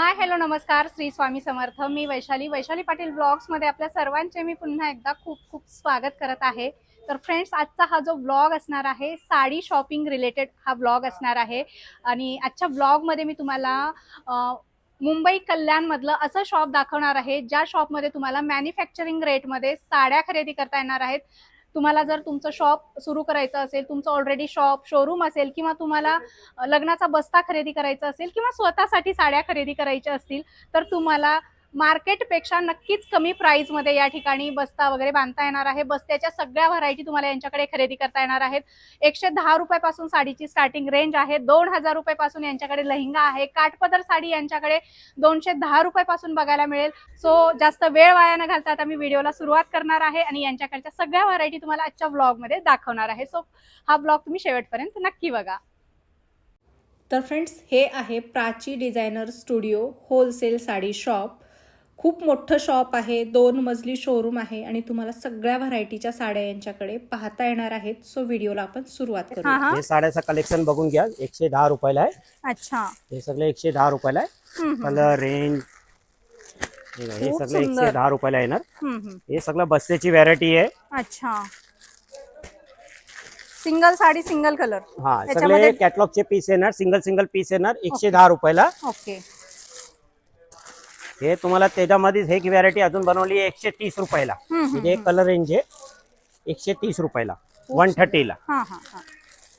Hi hello नमस्कार श्री स्वामी समर्थ। मी Vaishali Patil blogs मध्ये आपल्या सर्वांचे मी पुन्हा एकदा खूप खूप स्वागत करत आहे। तर फ्रेंड्स, आजचा हा जो ब्लॉग असणार आहे साडी शॉपिंग रिलेटेड हा ब्लॉग असणार आहे। आणि आजच्या ब्लॉग मध्ये मी तुम्हाला मुंबई कल्याण मधलं असं शॉप दाखवणार आहे ज्या शॉप मध्ये तुम्हाला मॅन्युफॅक्चरिंग रेट मध्ये साड्या खरेदी करता येणार आहेत। तुम्हाला जर तुमचं शॉप सुरू करायचं असेल, तुमचं ऑलरेडी शोरूम असेल, किंवा तुम्हाला लग्नाचा बस्ता खरेदी करायचा असेल किंवा स्वतःसाठी साड्या खरेदी करायच्या असतील, तर तुम्हाला मार्केटपेक्षा नक्कीच कमी प्राइस मध्ये या ठिकाणी बस्ता वगैरे बांधता येणार आहे। बस्त्याच्या सगळ्या व्हरायटी तुम्हाला यांच्याकडे खरेदी करता येणार आहेत। 110 रुपयापासून साडीची स्टार्टिंग रेंज आहे। 2000 रुपयापासून यांच्याकडे लेहंगा आहे। काठपदर साडी यांच्याकडे 210 रुपयापासून बघायला मिळेल। सो जास्त वेळ वाया न घालता आता मी व्हिडिओला सुरुवात करणार आहे आणि यांच्याकडच्या सगळ्या व्हरायटी तुम्हाला आजच्या ब्लॉग मध्ये दाखवणार आहे। सो हा ब्लॉग तुम्ही शेवटपर्यंत नक्की बघा। तर फ्रेंड्स, हे आहे Prachi designer studio wholesale sari shop. खूप मोठं शॉप आहे, 2 मजली शोरूम आहे आणि तुम्हाला सगळ्या व्हरायटीच्या साड्या यांच्याकडे पाहता येणार आहेत। सो व्हिडिओला आपण सुरुवात करू। हे साड्याचं कलेक्शन बघून घ्या, 110 रुपयाला आहे। अच्छा, हे सगळे 110 रुपयाला आहे। कलर रेंज हे सगळे 110 रुपयाला येणार। हे सगळं बस्त्याची व्हरायटी आहे। अच्छा, सिंगल साडी सिंगल कलर। हा, सगळे कॅटलॉगचे पीस येणार, सिंगल पीस येणार 110 रुपयाला। ओके, हे तुम्हाला त्याच्यामध्ये हे व्हरायटी अजून बनवली आहे 130 रुपयाला। म्हणजे कलर रेंज आहे 130 रुपयाला, 130 ला।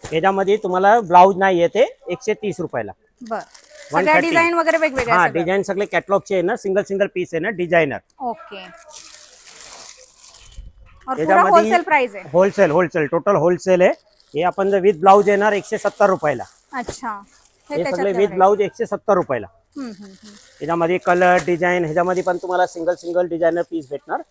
त्याच्यामध्ये तुम्हाला ब्लाउज नाही येते 130 रुपयाला। सगळ्या डिझाइन वगैरे वेगवेगळे। हा, डिझाइन सगळे कॅटलॉगचे आहे ना, सिंगल पीस आहे ना, डिझायनर। ओके, और पूरा होलसेल प्राइस आहे। होलसेल टोटल होलसेल आहे। हे आपण जर विथ ब्लाउज येणार 170 रुपयाला। अच्छा, हे सगळे विथ ब्लाउज 170 रुपयाला। याच्यामध्ये कलर डिझाइन, ह्याच्यामध्ये पण तुम्हाला सिंगल डिझायनर पीस भेटणार,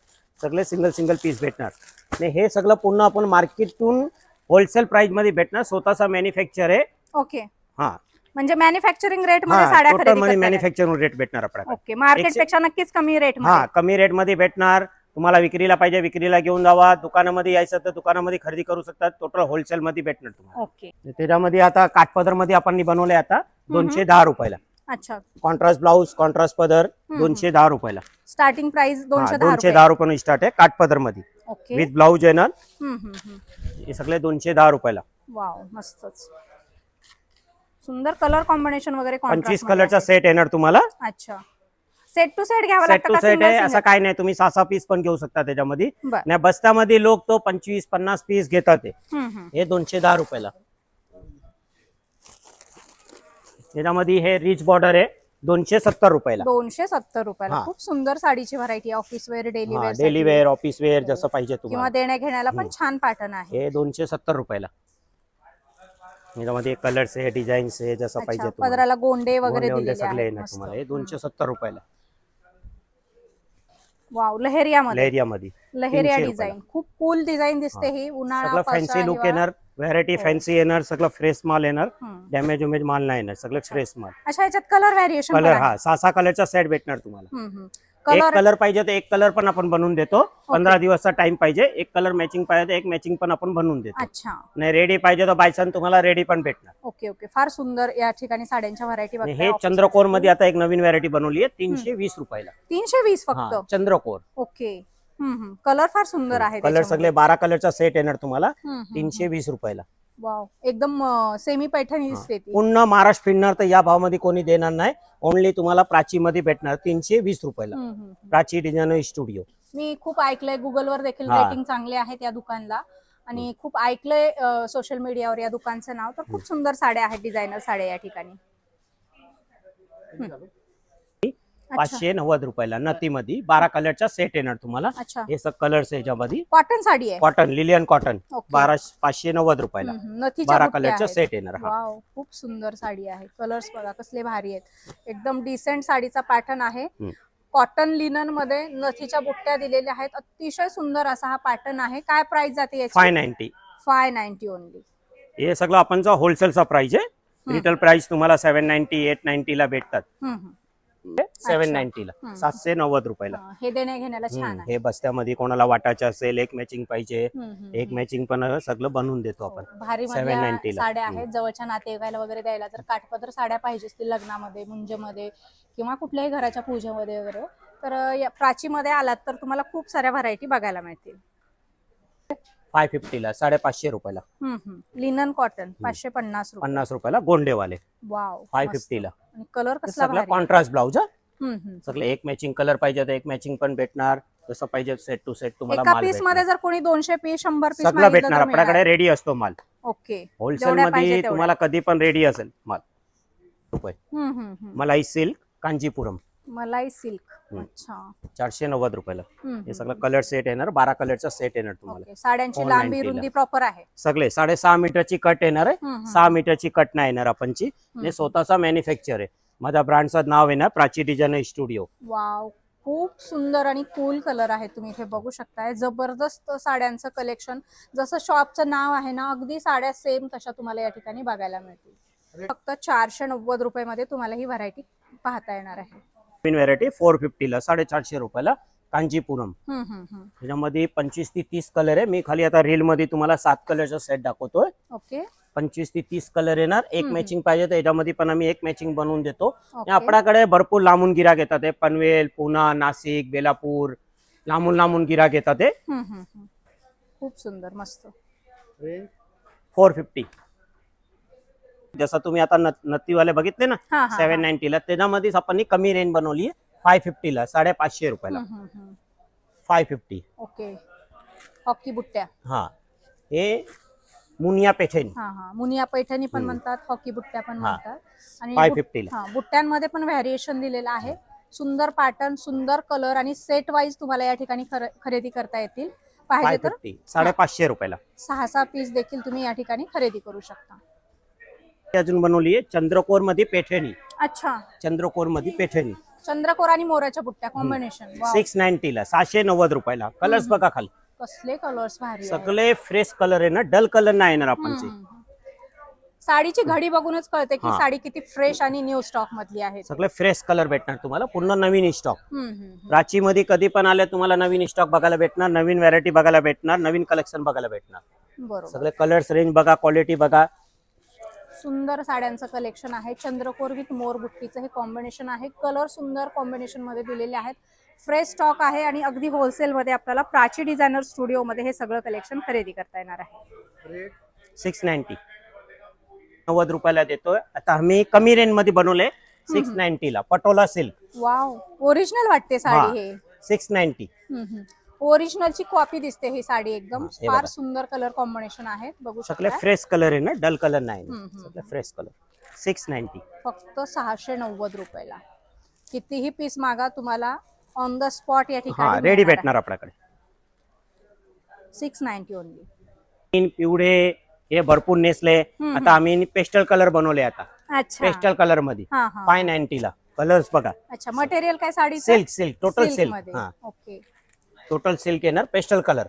सगळे सिंगल पीस भेटणार। आणि हे सगळं पुन्हा आपण मार्केटतून होलसेल प्राइस मध्ये भेटणार, स्वतःचा मॅन्युफॅक्चर आहे। ओके, हा, म्हणजे मॅन्युफॅक्चरिंग रेट मध्ये साड्या खरेदी करता मॅन्युफॅक्चरिंग रेट भेटणार आपल्याला। ओके, मार्केट पेक्षा नक्कीच कमी रेट मध्ये। हा, कमी रेट मध्ये भेटणार। तुम्हाला विक्रीला पाहिजे विक्रीला घेऊन जावा, दुकानामध्ये यायचं तर दुकानामध्ये खरेदी करू शकतात। टोटल होलसेल मध्ये भेटणार तुम्हाला। ओके, त्याच्यामध्ये आता काठपदर मध्ये आपण बनवले आता 210 रुपयाला। अच्छा, कॉन्ट्रास्ट ब्लाउज कॉन्ट्रास्ट पदर 210 रुपयाला। स्टार्टिंग प्राइस 210 रुपयापासून स्टार्ट आहे काठपदर मध्ये। ओके, विथ ब्लाउज येणार। हे सगळे 210 रुपयाला। वाव, मस्तच सुंदर कलर कॉम्बिनेशन वगैरे। 25 कलरचा सेट येणार तुम्हाला। अच्छा, सेट टू सेट घ्यावा सेट लागतं टू का? सेट आहे असं काय नाही, तुम्ही 6 पीस पण घेऊ शकता त्याच्यामध्ये। नाही, बस्त्यामध्ये लोक तो 25-50 पीस घेतात। हे 210 रुपयाला। त्याच्यामध्ये हे रिच बॉर्डर आहे 270 रुपयाला। 270 रुपयाला। खूप सुंदर साडीची variety, office wear, daily wear office wear जसं पाहिजे तुम्हाला, किंवा देण्या घेण्याला पण छान पॅटर्न आहे। हे 270 रुपयाला। याच्यामध्ये कलर्स आहे, डिझाईन्स आहे, जसं पाहिजे तुम्हाला। पदराला गोंडे वगैरे दिलेले सगळे आहेत येणार तुम्हाला। हे 270 रुपयाला। वाव, लहेरिया डिझाइन, खूप कूल डिझाइन दिसते ही। उन्हाळा फॅन्सी लुक येणार, व्हरायटी फॅन्सी येणार, सगळं फ्रेश माल येणार, डॅमेज माल नाही येणार, सगळं फ्रेश माल। अशा याच्यात कलर व्हॅरिएशन कलर, हा 6 कलरचा सेट भेटणार तुम्हाला। एक कलर पाहिजे तर एक कलर पण आपण बनवून देतो। 15 दिवसाचा टाइम पाहिजे, एक कलर मॅचिंग पाहिजे तर एक मॅचिंग पण आपण बनवून देतो। अच्छा, नाही रेडी पाहिजे तर बायचान्स तुम्हाला रेडी पण भेटणार। ओके ओके, फार सुंदर या ठिकाणी साड्यांच्या व्हरायटी बघताय। हे चंद्रकोर मध्ये आता एक नवीन व्हरायटी बनवली आहे 320 रुपयाला। 320 फक्त? चंद्रकोर। ओके, कलर फार सुंदर आहे। कलर सगळे 12 कलरचा सेट येणार तुम्हाला 320 रुपयाला। वाव, एकदम सेमी पैठणी दिसते ती। पूर्ण महाराष्ट्र फिरणार तर या भावामध्ये कोणी देणार नाही। ओनली तुम्हाला प्राची मध्ये भेटणार 320 रुपयाला। Prachi designer studio. मी खूप ऐकलंय, गुगलवर देखील रेटिंग चांगले आहेत या दुकानला, आणि खूप ऐकलंय सोशल मीडियावर या दुकानचं नाव। तर खूप सुंदर साड्या आहेत, डिझायनर साड्या या ठिकाणी। 590 रुपयाला नथीमध्ये 12 कलरचा सेट येणार तुम्हाला। हे सब कलर्स याच्यामध्ये कॉटन साडी आहे, कॉटन, लिलियन कॉटन। 590 रुपयाला 12 कलरचा सेट येणार। वाव, खूप सुंदर साडी आहे। कलर्स बघा कसले भारी आहेत, एकदम डिसेंट साडीचा पॅटर्न आहे। कॉटन लिनन मध्ये नथीच्या बुट्ट्या दिलेल्या आहेत, अतिशय सुंदर असा हा पॅटर्न आहे। काय प्राइस जाते याची? 590 ओनली। हे सगळं आपणचा होलसेलचा प्राइस आहे। रिटेल प्राइस तुम्हाला 790 890 ला भेटतात। 790 ला, 790 रुपयाला. हे देण्या घेण्याला छान आहे. हे बस्त्यामध्ये कोणाला वाटायचं असेल, एक मॅचिंग पाहिजे, एक मॅचिंग पण सगळं बनवून देतो आपण. भारी 790 ला. साड्या आहेत, जवळच्या नातेवाईकाला वगैरे द्यायला जर काठपदर साड्या पाहिजे असतील लग्नामध्ये, मुंजेमध्ये किंवा कुठल्याही घराच्या पूजेमध्ये वगैरे, तर प्राचीमध्ये आलात तर तुम्हाला खूप साऱ्या व्हरायटी बघायला मिळतील. 550 ला, 550 रुपयाला. लिनन कॉटन 550 रुपये. 50 रुपयाला गोंडेवाले. वाव, 550 ला. आणि कलर कसला सगळं भारी. Contrast blouse. हम्म. सगळं एक मॅचिंग कलर पाहिजे तर एक मॅचिंग पण भेटणार, जसं पाहिजे सेट टू सेट तुम्हाला एका माल पीस मध्ये भेटणार. जर कोणी 200 पीस 100 पीस सगळं भेटणार आपल्याकडे, रेडी असतो माल. ओके. होलसेल जेवढ्या मध्ये पाहिजे तेवढ्या. तुम्हाला कधी पण रेडी असेल माल. रुपये. मलाई सिल्क कांजीपुरम मलाई सिल्क. अच्छा. 490 रुपयाला. हे सगळं कलर सेट येणार, 12 कलरचा सेट येणार तुम्हाला. ओके. साड्यांची 490 लांबी ला. रुंदी प्रॉपर आहे. सगळे 6.5 मीटरची कट येणार आहे, 6 मीटरची कट नाही येणार आपणची. हे स्वतःचा मॅन्युफॅक्चर आहे. माझ्या ब्रँडचं नाव आहे ना प्राची डिझायनर स्टुडिओ. वाव, खूप सुंदर आणि कूल कलर आहे. तुम्ही इथे बघू शकताय. जबरदस्त साड्यांचं कलेक्शन. जसं शॉपचं नाव आहे ना, अगदी साड्या सेम तशा तुम्हाला या ठिकाणी बघायला मिळतील. फक्त 490 रुपयामध्ये तुम्हाला ही व्हरायटी पाहता येणार आहे. नवीन व्हरायटी 450 ला, 450 रुपयाला कांजीपुरम. हम्म. त्याच्यामध्ये 25 ते 30 कलर आहे. मी खाली आता रील मध्ये तुम्हाला 7 कलरचा सेट दाखवतोय. ओके. 25 ते 30 कलर येणार. एक मॅचिंग पाहिजे तर याच्यामध्ये पण आम्ही एक मॅचिंग बनवून देतो. ओके. आपल्याकडे भरपूर लांबून गिराक येतात. पनवेल, पुणा, नाशिक, बेलापूर, लांबून गिराक येतात. खूप सुंदर, मस्त. 450. जसं तुम्ही आता नत्तीवाले बघितले ना, हा, हा, 790 ला, त्याच्यामध्येच आपण कमी रेंज बनवली 550 ला, 550 रुपयाला. 550. ओके. हॉकी बुट्ट्या. हा, हे मुनिया पैठणी. हा, मुनिया पैठणी पण म्हणतात, हॉकी बुट्ट्या पण म्हणतात. आणि 550 ला. बुट्ट्यांमध्ये पण व्हॅरिएशन दिलेलं आहे. सुंदर पॅटर्न, सुंदर कलर आणि सेट वाईज तुम्हाला या ठिकाणी खरेदी करता येतील. पाहिजे तर 550, 550 रुपयाला 6 पीस देखील तुम्ही या ठिकाणी खरेदी करू शकता. अजून बनवली आहे चंद्रकोर मध्ये पैठणी. अच्छा. चंद्रकोर मध्ये पैठणी. चंद्रकोर आणि मोराच्या बुट्ट्या कॉम्बिनेशन. 690 ला, 690 रुपयाला. कलर्स बघा खाली, कसले कलर्स भारी आहेत. सगळे फ्रेश कलर आहे ना, डल कलर नाही येणार आपणची. साडीची घडी बघूनच कळते की साडी किती फ्रेश आणि न्यू स्टॉक मधली आहे. सगळे फ्रेश कलर भेटणार तुम्हाला, पूर्ण नवीन स्टॉक. प्राची मध्ये कधी पण आले तुम्हाला नवीन स्टॉक बघायला भेटणार, नवीन व्हरायटी बघायला भेटणार, नवीन कलेक्शन बघायला भेटणार. बरोबर. सगळे कलर्स रेंज बघा, क्वालिटी बघा. सुंदर साड्यांचं कलेक्शन आहे. चंद्रकोर विथ मोर बुट्टीचं हे कॉम्बिनेशन आहे. कलर सुंदर कॉम्बिनेशन मध्ये दिलेले आहेत. फ्रेश स्टॉक आहे आणि अगदी होलसेल मध्ये आपल्याला प्राची डिझायनर स्टुडिओ मध्ये हे सगळं कलेक्शन खरेदी करता येणार आहे. 690, 90 रुपयाला देतोय. आता आम्ही कमी रेंज मध्ये बनवले 690 ला, पटोला सिल्क. वाव, ओरिजिनल वाटते साडी. हे 690. ओरिजिनलची कॉपी दिसते ही साडी. एकदम हे फार बघा. सुंदर कलर कॉम्बिनेशन आहे. बघू सगळे शकता. फ्रेश कलर आहे ना, डल कलर नाही. सगळे फ्रेश कलर. 690. फक्त 690 रुपयाला. कितीही पीस मागा, तुम्हाला ऑन द स्पॉट या हा, ठिकाणी रेडी भेटणार आपल्याकडे. 690 ओनली. तीन पिवळे हे भरपूर नेसले. आता आम्ही पेस्टल कलर बनवले. आता अच्छा. पेस्टल कलर मध्ये 590 ला. कलर्स बघा. अच्छा. मटेरियल काय sari? Silk total silk. Okay. Total silk येणार, पेस्टल कलर.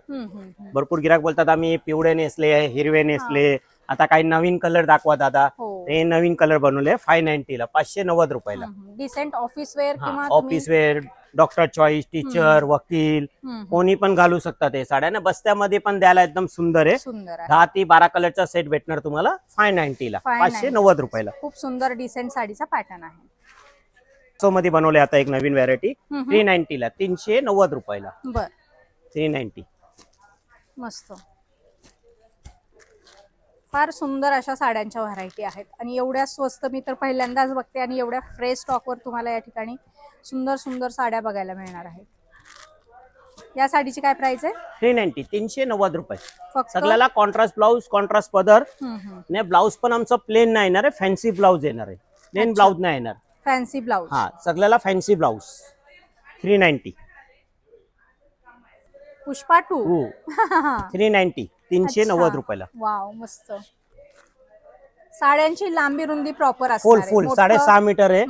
भरपूर गिराक बोलतात आम्ही पिवळे नेसले, हिरवे नेसले. आता काही नवीन कलर दाखवा दादा. हे नवीन कलर बनवले 590 ला, 590 रुपयाला. डिसेंट ऑफिस वेअर किंवा office wear, doctor choice, teacher, वकील कोणी पण घालू शकतात. हे साड्या ना बस्त्यामध्ये पण द्यायला एकदम सुंदर आहे. सुंदर आहे. 10 ते 12 कलरचा सेट भेटणार तुम्हाला 590 ला, 590 रुपयाला. खूप सुंदर डिसेंट साडीचा पॅटर्न आहे. सो मध्ये बनवले आता एक नवीन व्हरायटी 390 ला, 390 रुपयाला. बर. 390. मस्त. फार सुंदर अशा साड्यांच्या व्हरायटी आहेत आणि एवढ्या स्वस्त मी तर पहिल्यांदाच बघते. आणि एवढ्या फ्रेश स्टॉकवर तुम्हाला या ठिकाणी सुंदर सुंदर साड्या बघायला मिळणार आहेत. या साडीची काय प्राइस आहे? 390, 390 रुपये. फक्त सगळ्याला कॉन्ट्रास्ट ब्लाऊज, कॉन्ट्रास्ट पदर. नाही, ब्लाऊज पण आमचं प्लेन नाही येणार आहे, फॅन्सी ब्लाऊज येणार आहे. प्लेन ब्लाऊज नाही येणार. Fancy blouse. हा, सगळ्याला फॅन्सी ब्लाऊज. 390. पुष्पा 2. 390, 390 रुपयाला. वाव, मस्त. साड्यांची लांबी रुंदी प्रॉपर असते. फुल 6.5 मीटर आहे.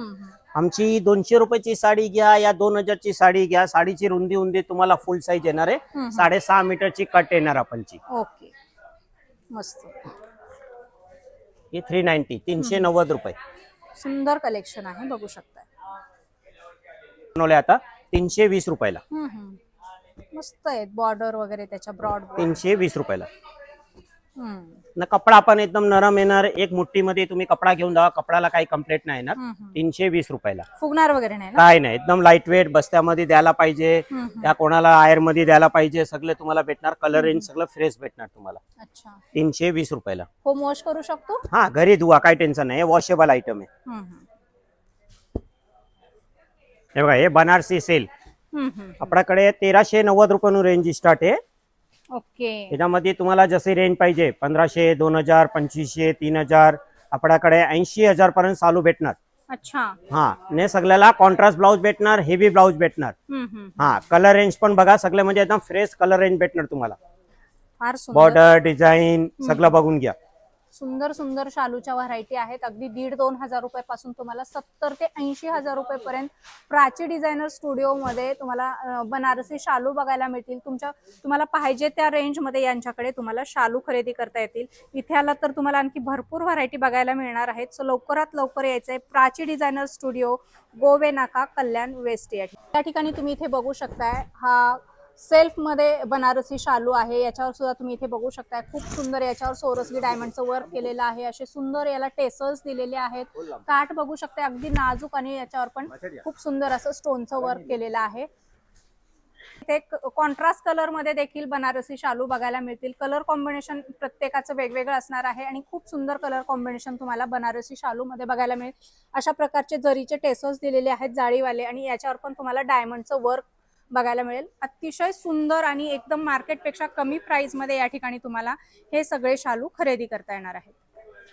आमची 200 रुपयाची साडी घ्या या 2000 ची साडी घ्या, साडीची रुंदी तुम्हाला फुल साईज येणार आहे. 6.5 मीटरची कट येणार आपणची. ओके. मस्त. हे 390, 390 रुपये. सुंदर कलेक्शन आहे, बघू शकता. बनवले आता 320 रुपयाला. मस्त आहेत बॉर्डर वगैरे त्याच्या ब्रॉड. 320 रुपयाला ना. कपडा पण एकदम नरम येणार. एक मुठ्ठीमध्ये तुम्ही कपडा घेऊन जा, कपड्याला काही कंप्लेंट नाही येणार. 320 रुपयाला. फुगणार वगैरे नाही ना? काय नाही, एकदम लाईट वेट. बस्त्यामध्ये द्यायला पाहिजे, त्या कोणाला आयर मध्ये द्यायला पाहिजे, सगळे तुम्हाला भेटणार. कलर रेंज सगळं फ्रेश भेटणार तुम्हाला. अच्छा. 320 रुपयाला. होम वॉश करू शकतो? हा, घरी धुवा, काय टेन्शन नाही. वॉशेबल आयटम आहे. हे बघा, हे बनारसी सेल आपल्याकडे 1390 रुपयानं रेंज स्टार्ट आहे. ओके. त्याच्यामध्ये तुम्हाला जसे रेंज पाहिजे 1500, 2000, 2500, 3000, आपल्याकडे 80,000 पर्यंत चालू भेटणार. अच्छा. हा, ने सगळ्याला कॉन्ट्रास्ट ब्लाउज भेटणार, हेवी ब्लाउज भेटणार. हा, कलर रेंज पण बघा, सगळे म्हणजे एकदम फ्रेश कलर रेंज भेटणार तुम्हाला. फार सुंदर बॉर्डर डिझाईन सगळं बघून घ्या. सुंदर सुंदर शालूच्या व्हरायटी आहेत. अगदी 1,500-2 हजार रुपयापासून तुम्हाला 70 ते 80,000 रुपयेपर्यंत प्राची डिझायनर स्टुडिओ मध्ये तुम्हाला बनारसी शालू बघायला मिळतील. तुम्हाला पाहिजे त्या रेंज मध्ये यांच्याकडे तुम्हाला शालू खरेदी करता येतील. इथे आला तर तुम्हाला आणखी भरपूर व्हरायटी बघायला मिळणार आहेत. सो लवकरात लवकर यायचंय. प्राची डिझायनर स्टुडिओ, गोवे नाका, कल्याण वेस्ट. या ठिकाणी तुम्ही इथे बघू शकताय हा सेल्फ मध्ये बनारसी शालू आहे. याच्यावर सुद्धा तुम्ही इथे बघू शकताय. खूप सुंदर याच्यावर सोरसली डायमंडचं वर्क केलेलं आहे. असे सुंदर याला टेसल्स दिलेले आहेत. काठ बघू शकताय, अगदी नाजूक, आणि याच्यावर पण खूप सुंदर असं स्टोनचं वर्क केलेलं आहे. इथे कॉन्ट्रास्ट कलर मध्ये देखील बनारसी शालू बघायला मिळतील. कलर कॉम्बिनेशन प्रत्येकाचं वेगवेगळं असणार आहे आणि खूप सुंदर कलर कॉम्बिनेशन तुम्हाला बनारसी शालू मध्ये बघायला मिळेल. अशा प्रकारचे जरीचे टेसल्स दिलेले आहेत जाळीवाले, आणि याच्यावर पण तुम्हाला डायमंडचं वर्क बघायला मिळेल. अतिशय सुंदर आणि एकदम मार्केटपेक्षा कमी प्राइस मध्ये या ठिकाणी तुम्हाला हे सगळे शालू खरेदी करता येणार आहेत.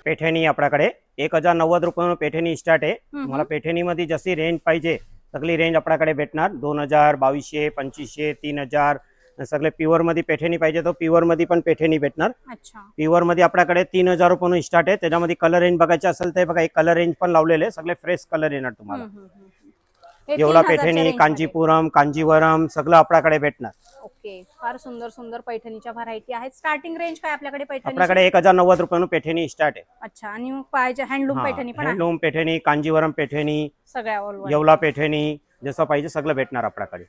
पेठणी आपल्याकडे 1090 रुपये पेठणी स्टार्ट आहे. तुम्हाला पेठणी मध्ये जशी रेंज पाहिजे सगळी रेंज आपल्याकडे भेटणार. 2000, 2200, 2500, 3000. सगळे प्युअर मध्ये पेठणी पाहिजे तर प्युअर मध्ये पण पेठणी भेटणार. अच्छा. प्युअर मध्ये आपल्याकडे 3000 रुपये स्टार्ट आहे. त्याच्यामध्ये कलर रेंज बघायचे असेल तर बघा, एक कलर रेंज पण लावलेले, सगळे फ्रेश कलर येणार तुम्हाला. येवला पेठणी, कांजीपुरम, कांजीवरम सगळं आपल्याकडे भेटणार. ओके. फार सुंदर सुंदर पैठणीच्या व्हरायटी आहेत. स्टार्टिंग रेंज काय आपल्याकडे पैठणी? आपल्याकडे 1090 रुपये पेठणी स्टार्ट आहे. अच्छा. आणि मग पाहिजे हँडलूम पैठणी पण आहे? हँडलूम पेठणी, कांजीवरम पेठणी, सगळ्या येवला पेठणी, जसं पाहिजे सगळं भेटणार आपल्याकडे.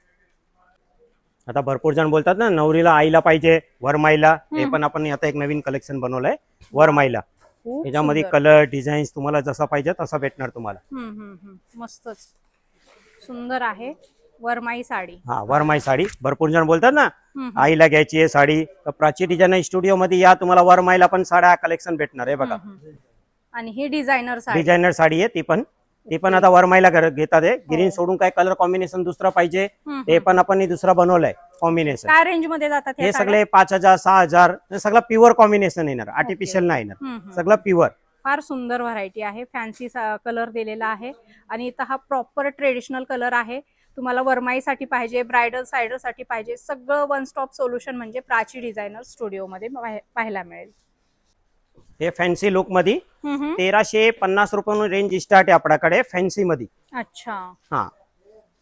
आता भरपूर जण बोलतात ना नवरीला आईला पाहिजे वरमाईला, ते पण आपण आता एक नवीन कलेक्शन बनवलंय वरमाईला. याच्यामध्ये कलर डिझाईन तुम्हाला जसा पाहिजे तसा भेटणार तुम्हाला. मस्तच सुंदर आहे वरमाई साडी. हा, वरमाई साडी. भरपूर जण बोलतात ना आईला घ्यायची आहे साडी, तर प्राची डिझायनर स्टुडिओ मध्ये या, तुम्हाला वरमाईला पण साड्या कलेक्शन भेटणार आहे बघा. आणि ही डिझायनर साडी, डिझायनर साडी आहे ती पण आता वरमाईला घेतात. ग्रीन सोडून काय कलर कॉम्बिनेशन दुसरा पाहिजे ते पण आपण दुसरा बनवलंय कॉम्बिनेशन. काय रेंज मध्ये जातात हे सगळे 5000, 6000. सगळं प्युअर कॉम्बिनेशन येणार, आर्टिफिशियल नाही येणार, सगळं प्युअर. फार सुंदर व्हरायटी आहे. फॅन्सी कलर दिलेला आहे आणि इथं हा प्रॉपर ट्रेडिशनल कलर आहे. तुम्हाला वरमाईसाठी पाहिजे, ब्रायडल सायडर साठी पाहिजे, सगळं वन स्टॉप सोल्युशन म्हणजे प्राची डिझायनर स्टुडिओ मध्ये पाहायला मिळेल. हे फॅन्सी लुक मध्ये 1350 रुपये रेंज स्टार्ट आहे आपल्याकडे फॅन्सी मध्ये. अच्छा. हा,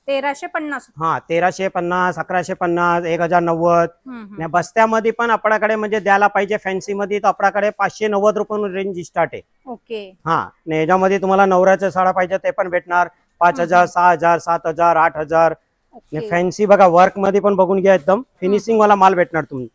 1350. हा, 1350, 1150, 1090. बस्त्यामध्ये पण आपल्याकडे म्हणजे द्यायला पाहिजे फॅन्सी मध्ये तर आपल्याकडे 590 रुपये रेंज स्टार्ट आहे. ओके. हा, याच्यामध्ये तुम्हाला नवऱ्याच्या साड्या पाहिजे ते पण भेटणार. 5000, 6000, 7000, 8000. फॅन्सी बघा, वर्क मध्ये पण बघून घ्या, एकदम फिनिशिंग वाला माल भेटणार तुम्ही.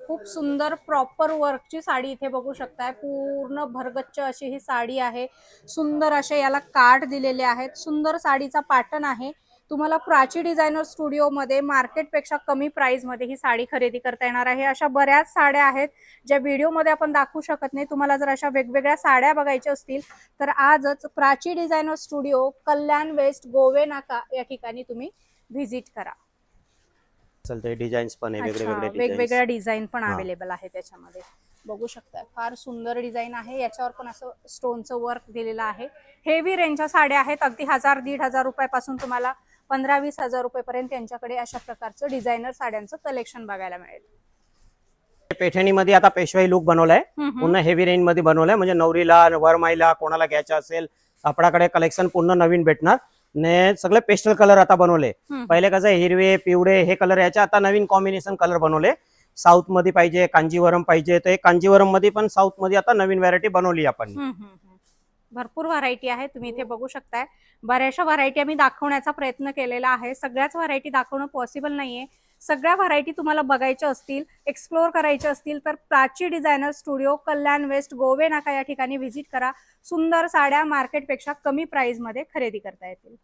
खूप सुंदर प्रॉपर वर्कची साडी इथे बघू शकताय. पूर्ण भरगच्च अशी ही साडी आहे. सुंदर असे याला काठ दिलेले आहेत. सुंदर साडीचा पॅटर्न आहे. तुम्हाला प्राची डिझायनर स्टुडिओ मध्ये मार्केटपेक्षा कमी प्राइस मध्ये ही साडी खरेदी करता येणार आहे. अशा बऱ्याच साड्या आहेत ज्या व्हिडिओ मध्ये आपण दाखवू शकत नाही. तुम्हाला जर अशा वेगवेगळ्या साड्या बघायच्या असतील तर आजच प्राची डिझायनर स्टुडिओ, कल्याण वेस्ट, गोवे नाका या ठिकाणी तुम्ही व्हिजिट करा. चलते डिझाईन्स पण आहे, वेगवेगळ्या डिझाईन पण अवेलेबल आहे त्याच्यामध्ये. बघू शकता फार सुंदर डिझाईन आहे. याच्यावर पण असं स्टोनचं वर्क दिलेलं आहे. हेवी रेंजच्या साड्या आहेत. अगदी 1000-1500 रुपयापासून तुम्हाला 15-20 हजार रुपयेपर्यंत त्यांच्याकडे अशा प्रकारचं डिझायनर साड्यांचं कलेक्शन बघायला मिळेल. पेठणी मध्ये आता पेशवाई लुक बनवलाय, पूर्ण हेवी रेंज मध्ये बनवलाय. म्हणजे नवरीला, वरमाईला कोणाला घ्यायचं असेल आपल्याकडे कलेक्शन पूर्ण नवीन भेटणार. ने सगळे पेस्टल कलर आता बनवले. पहिले कसं हिरवे, पिवळे हे कलर याचे, आता नवीन कॉम्बिनेशन कलर बनवले. साऊथ मध्ये पाहिजे, कांजीवरम पाहिजे तर कांजीवरम मध्ये पण साऊथ मध्ये आता नवीन व्हरायटी बनवली आपण. भरपूर व्हरायटी आहे, तुम्ही इथे बघू शकताय. बऱ्याचशा व्हरायटी आम्ही दाखवण्याचा प्रयत्न केलेला आहे. सगळ्याच व्हरायटी दाखवणं पॉसिबल नाहीये. सगळ्या व्हरायटी तुम्हाला बघायच्या असतील, एक्सप्लोअर करायच्या असतील तर प्राची डिझायनर स्टुडिओ, कल्याण वेस्ट, गोवे नाका या ठिकाणी व्हिजिट करा. सुंदर साड्या मार्केटपेक्षा कमी प्राइसमध्ये खरेदी करता येतील.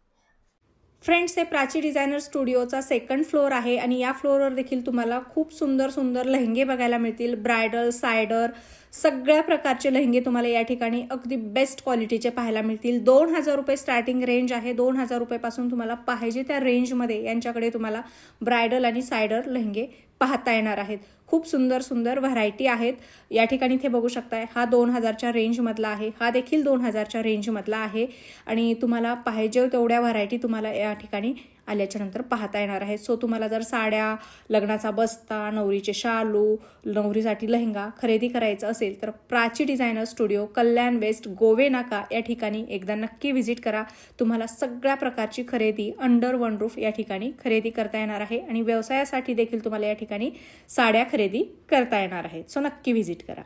फ्रेंड्स, हे प्राची डिझायनर स्टुडिओचा सेकंड फ्लोअर आहे आणि या फ्लोअरवर देखील तुम्हाला खूप सुंदर सुंदर लेहंगे बघायला मिळतील. ब्रायडल, सायडर सगळ्या प्रकारचे लेहंगे तुम्हाला या ठिकाणी अगदी बेस्ट क्वालिटीचे पाहायला मिळतील. 2000 रुपये स्टार्टिंग रेंज आहे. 2000 रुपयापासून तुम्हाला पाहिजे त्या रेंजमध्ये यांच्याकडे तुम्हाला ब्रायडल आणि सायडर लेहंगे पाहता येणार आहेत. खूप सुंदर सुंदर व्हरायटी आहेत. या ठिकाणी इथे बघू शकताय, हा 2000च्या रेंजमधला आहे, हा देखील 2000च्या रेंजमधला आहे आणि तुम्हाला पाहिजे तेवढ्या व्हरायटी तुम्हाला या ठिकाणी आल्याच्या नंतर पाहता येणार आहे. सो तुम्हाला जर साड्या, लग्नाचा बस्ता, नवरीचे शालू, नवरीसाठी लेहंगा खरेदी करायचं असेल तर प्राची डिझायनर स्टुडिओ, कल्याण वेस्ट, गोवे नाका या ठिकाणी एकदा नक्की व्हिजिट करा. तुम्हाला सगळ्या प्रकारची खरेदी अंडर वन रूफ या ठिकाणी खरेदी करता येणार आहे आणि व्यवसायासाठी देखील तुम्हाला या ठिकाणी साड्या खरेदी करता येणार आहेत. सो नक्की व्हिजिट करा.